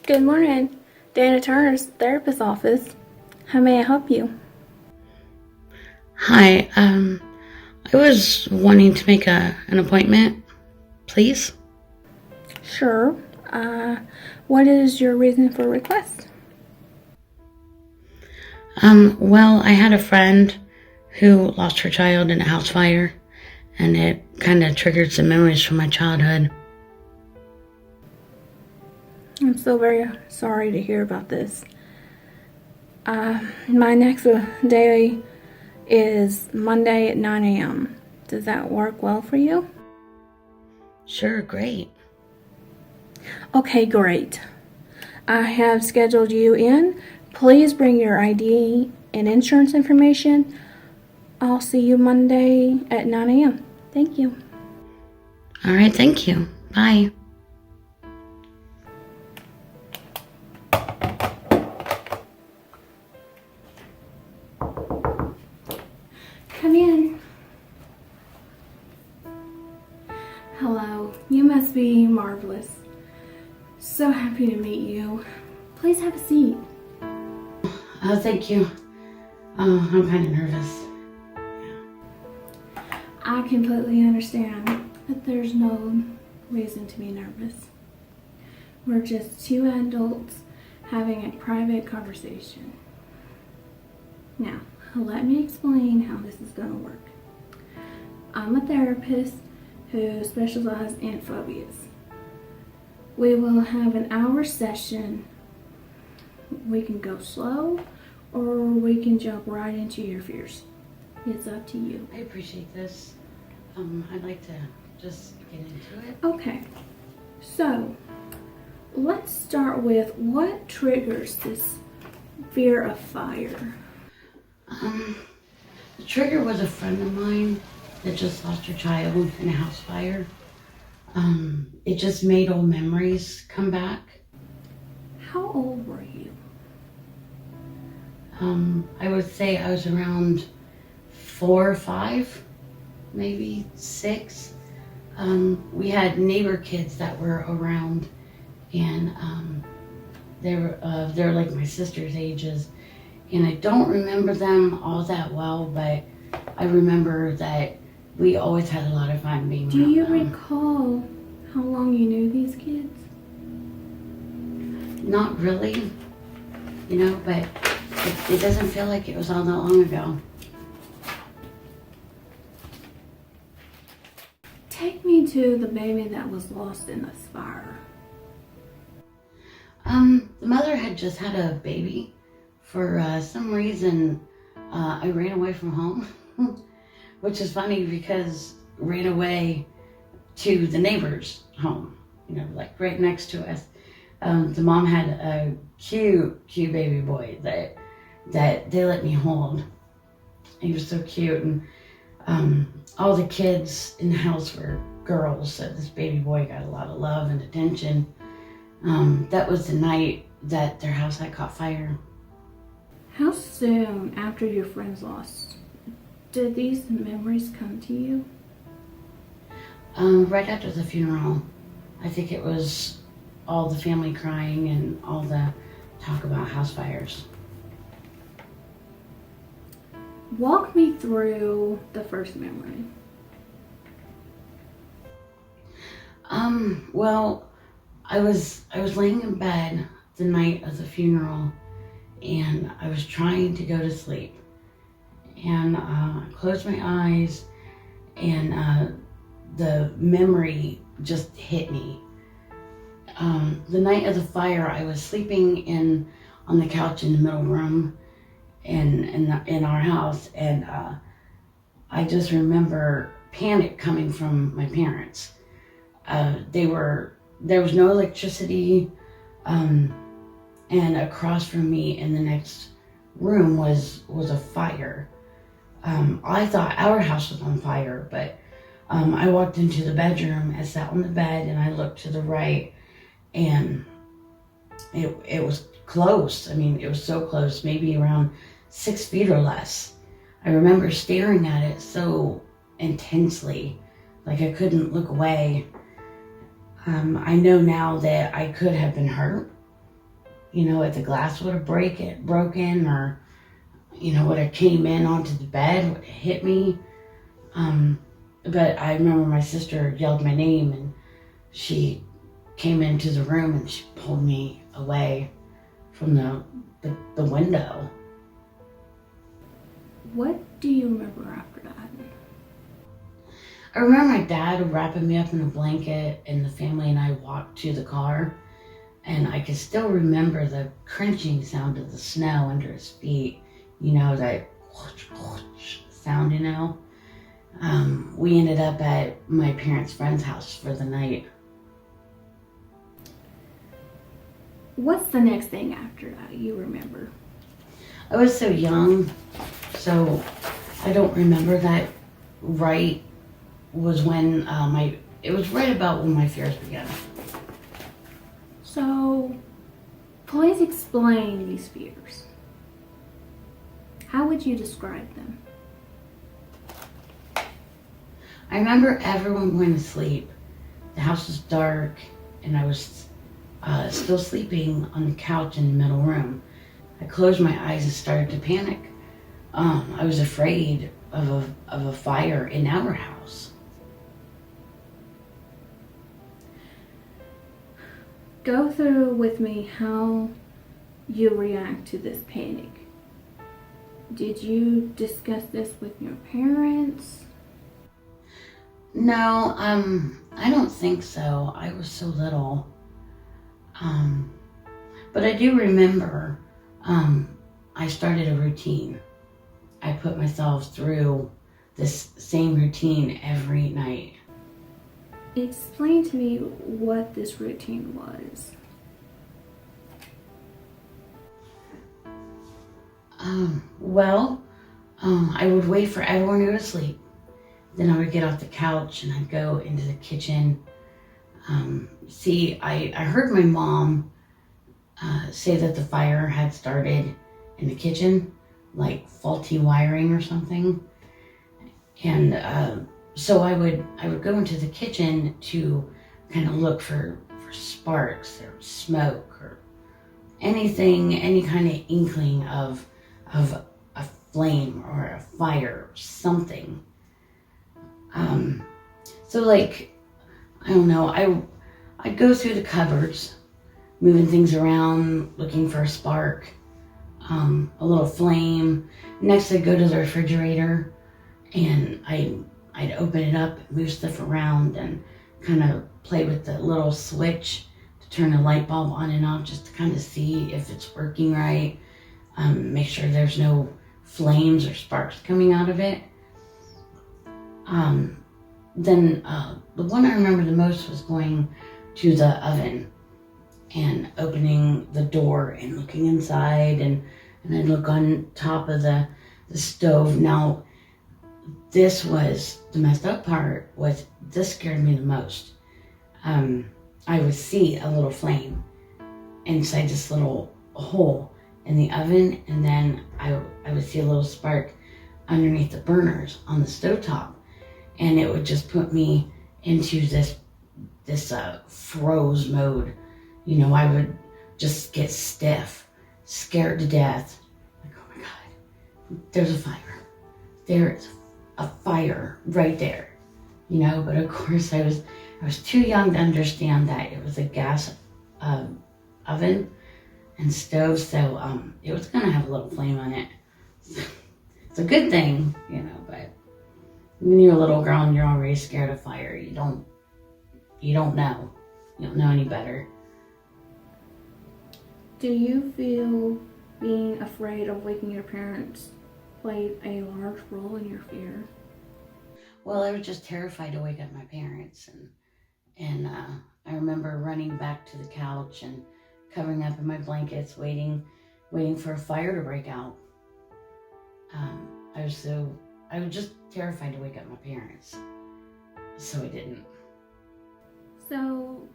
Good morning. Dana Turner's therapist office. How may I help you? Hi, I was wanting to make an appointment, please. Sure. What is your reason for request? Well, I had a friend who lost her child in a house fire, and it kind of triggered some memories from my childhood. I'm so very sorry to hear about this. My next day is Monday at 9 a.m. Does that work well for you? Sure, great. Okay, great. I have scheduled you in. Please bring your ID and insurance information. I'll see you Monday at 9 a.m. Thank you. All right, thank you. Bye. Come in. Hello, you must be Marvelous. So happy to meet you. Please have a seat. Oh, thank you. I'm kind of nervous. I completely understand, but there's no reason to be nervous. We're just two adults having a private conversation. Now, let me explain how this is going to work. I'm a therapist who specializes in phobias. We will have an hour session. We can go slow or we can jump right into your fears. It's up to you. I appreciate this. I'd like to just get into it. Okay, so let's start with what triggers this fear of fire. The trigger was a friend of mine that just lost her child in a house fire. It just made old memories come back. How old were you? I would say I was around 4 or 5, maybe 6. We had neighbor kids that were around, and they're like my sister's ages, and I don't remember them all that well, but I remember that we always had a lot of fun being Do around you them. recall how long you knew these kids? Not really, but it doesn't feel like it was all that long ago. Take me to the baby that was lost in this fire. The mother had just had a baby. For some reason, I ran away from home, which is funny because I ran away to the neighbor's home, like right next to us. The mom had a cute baby boy that they let me hold. He was so cute, and all the kids in the house were girls, so this baby boy got a lot of love and attention. That was the night that their house had caught fire. How soon after your friend's loss did these memories come to you? Right after the funeral. I think it was all the family crying and all the talk about house fires. Walk me through the first memory. Well, I was laying in bed the night of the funeral, and I was trying to go to sleep. And I closed my eyes, and the memory just hit me. The night of the fire, I was sleeping on the couch in the middle room in our house, and I just remember panic coming from my parents. There was no electricity, and across from me in the next room was a fire. I thought our house was on fire, but I walked into the bedroom and sat on the bed, and I looked to the right, and it was close. I mean, it was so close, maybe around 6 feet or less. I remember staring at it so intensely, like I couldn't look away. I know now that I could have been hurt, if the glass would have broken, or, would have came in onto the bed, would have hit me. But I remember my sister yelled my name, and she came into the room and she pulled me away from the window. What do you remember after that? I remember my dad wrapping me up in a blanket, and the family and I walked to the car, and I can still remember the crunching sound of the snow under his feet, that whoosh, whoosh sound, We ended up at my parents' friend's house for the night. What's the next thing after that you remember? I was so young, so I don't remember that. Right was when it was right about when my fears began. So, please explain these fears. How would you describe them? I remember everyone going to sleep. The house was dark, and I was still sleeping on the couch in the middle room. I closed my eyes and started to panic. I was afraid of a fire in our house. Go through with me how you react to this panic. Did you discuss this with your parents? No, I don't think so. I was so little. But I do remember, I started a routine. I put myself through this same routine every night. Explain to me what this routine was. I would wait for everyone to go to sleep. Then I would get off the couch and I'd go into the kitchen. I heard my mom say that the fire had started in the kitchen, like faulty wiring or something. And so I would go into the kitchen to kind of look for sparks or smoke or anything, any kind of inkling of a flame or a fire or something. I don't know, I'd go through the cupboards, moving things around, looking for a spark, a little flame. Next I'd go to the refrigerator and I'd open it up, move stuff around, and kind of play with the little switch to turn the light bulb on and off, just to kind of see if it's working right. Make sure there's no flames or sparks coming out of it. Then the one I remember the most was going to the oven and opening the door and looking inside, and I'd look on top of the stove. Now, this was the messed up part. This scared me the most. I would see a little flame inside this little hole in the oven, and then I would see a little spark underneath the burners on the stovetop, and it would just put me into this froze mode. I would just get stiff, scared to death. Like, oh my God, there's a fire. There is a fire right there. But of course I was too young to understand that it was a gas oven and stove, so it was gonna have a little flame on it. It's a good thing, but when you're a little girl and you're already scared of fire, you don't know. You don't know any better. Do you feel being afraid of waking your parents played a large role in your fear? Well, I was just terrified to wake up my parents, and I remember running back to the couch and covering up in my blankets, waiting for a fire to break out. I was just terrified to wake up my parents, so I didn't. So,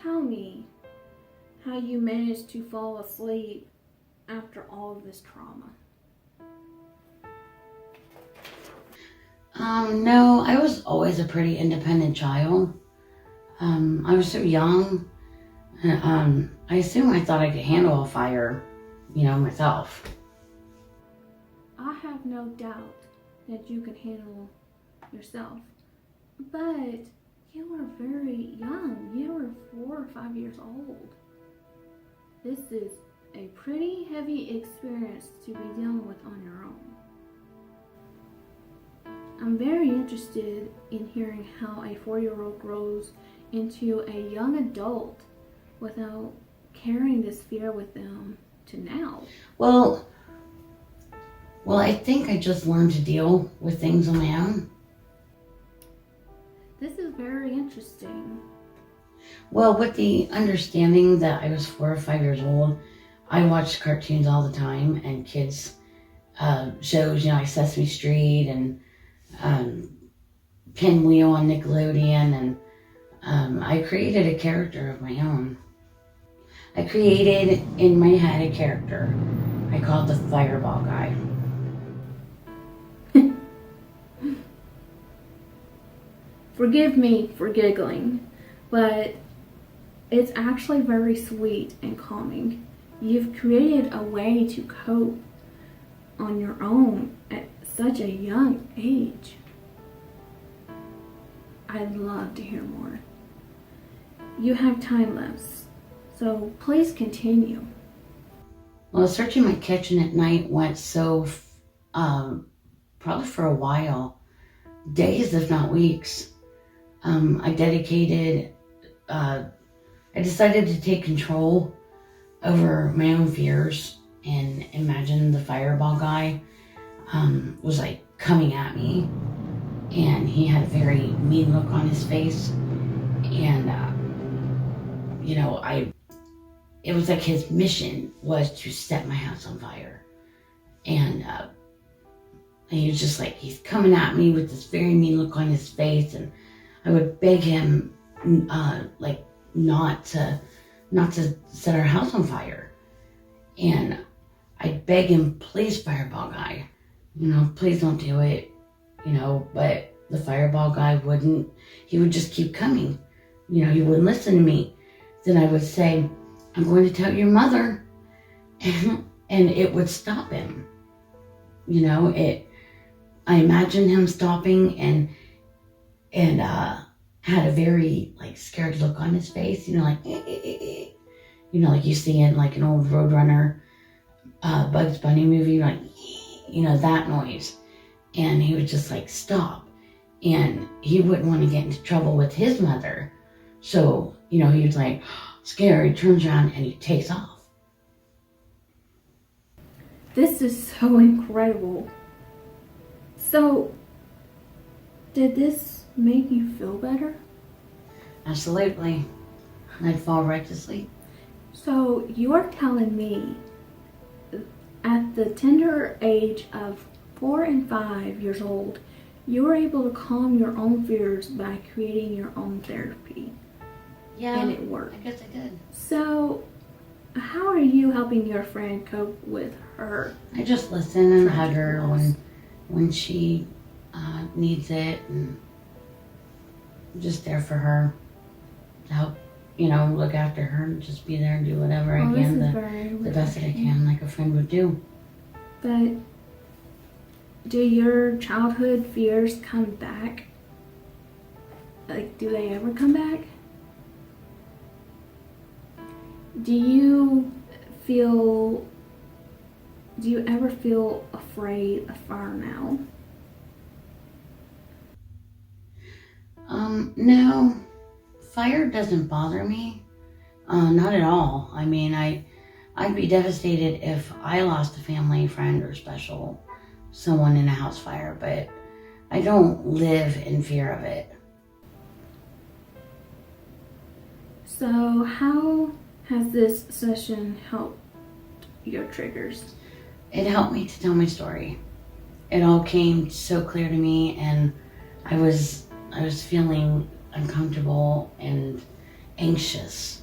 tell me how you managed to fall asleep after all of this trauma. No, I was always a pretty independent child. I was so young. I I assume I thought I could handle a fire, myself. I have no doubt that you can handle yourself, but you were very young. You were 4 or 5 years old. This is a pretty heavy experience to be dealing with on your own. I'm very interested in hearing how a 4-year-old grows into a young adult without carrying this fear with them to now. Well, I think I just learned to deal with things on my own. This is very interesting. Well, with the understanding that I was 4 or 5 years old, I watched cartoons all the time and kids shows, like Sesame Street and Pinwheel on Nickelodeon, and I created a character of my own. I created in my head a character. I called the Fireball Guy. Forgive me for giggling, but it's actually very sweet and calming. You've created a way to cope on your own at such a young age. I'd love to hear more. You have time left, so please continue. Well, searching my kitchen at night went so, probably for a while, days if not weeks. I decided to take control over my own fears and imagine the Fireball Guy was like coming at me, and he had a very mean look on his face, and it was like his mission was to set my house on fire, and he was just like, he's coming at me with this very mean look on his face, and I would beg him not to set our house on fire, and I'd beg him, please, Fireball Guy, please don't do it, but the Fireball Guy wouldn't. He would just keep coming. He wouldn't listen to me. Then I would say, I'm going to tell your mother, and it would stop him. I imagined him stopping and had a very scared look on his face, like you see in like an old Roadrunner, Bugs Bunny movie, that noise. And he would just stop, and he wouldn't want to get into trouble with his mother. So, he was scared, turns around, and he takes off. This is so incredible. So, did this make you feel better? Absolutely. I'd fall right to sleep. So, you're telling me at the tender age of 4 and 5 years old, you were able to calm your own fears by creating your own therapy. Yeah, and it worked. I guess I did. So, how are you helping your friend cope with her? I just listen and hug her when she needs it, and I'm just there for her to help, look after her and just be there and do whatever I can, the best that I can, like a friend would do. But do your childhood fears come back? Do they ever come back? Do you ever feel afraid of fire now? No, fire doesn't bother me, not at all. I mean, I'd be devastated if I lost a family, friend, or special someone in a house fire, but I don't live in fear of it. So how has this session helped your triggers? It helped me to tell my story. It all came so clear to me, and I was feeling uncomfortable and anxious,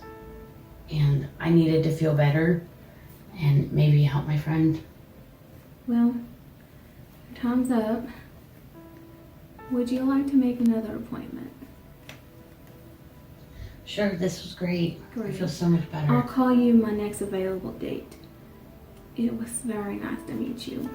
and I needed to feel better and maybe help my friend. Well, time's up. Would you like to make another appointment? Sure, this was great. I Great. feel so much better. I'll call you my next available date. It was very nice to meet you.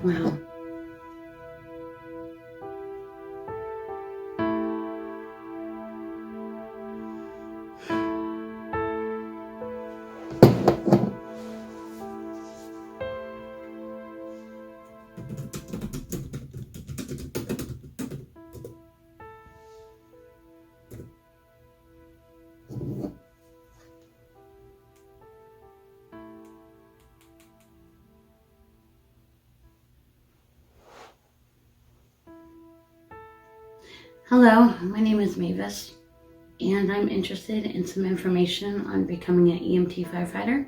Wow. Hello, my name is Mavis, and I'm interested in some information on becoming an EMT firefighter.